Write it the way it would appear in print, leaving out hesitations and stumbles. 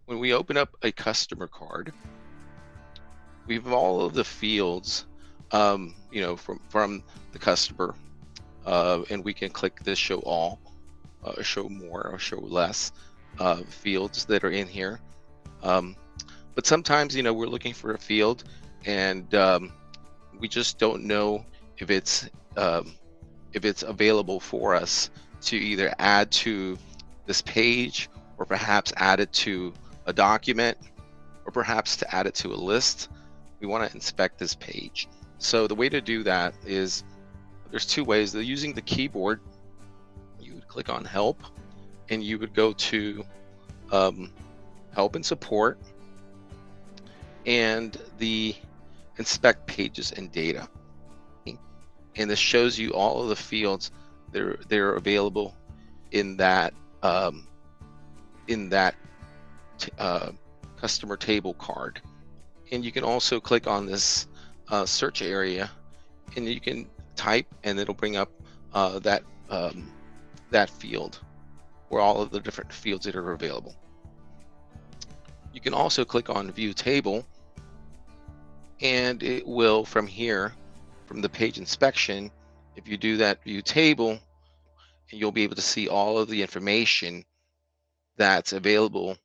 When we open up a customer card, we have all of the fields, from the customer, and we can click this show all, show more, or show less fields that are in here. Um, but sometimes, we're looking for a field, and we just don't know if it's um, if it's available for us to either add to this page, or perhaps add it to a document, or perhaps to add it to a list. We want to inspect this page. So the way to do that is there's two ways. They're using the keyboard. You would click on help, and you would go to um, help and support, and the inspect pages and data. And this shows you all of the fields they're available in that um, in that customer table card. And you can also click on this search area, and you can type, and it'll bring up that that field, or all of the different fields that are available. You can also click on view table, and it will, from here, from the page inspection, if you do that view table, you'll be able to see all of the information that's available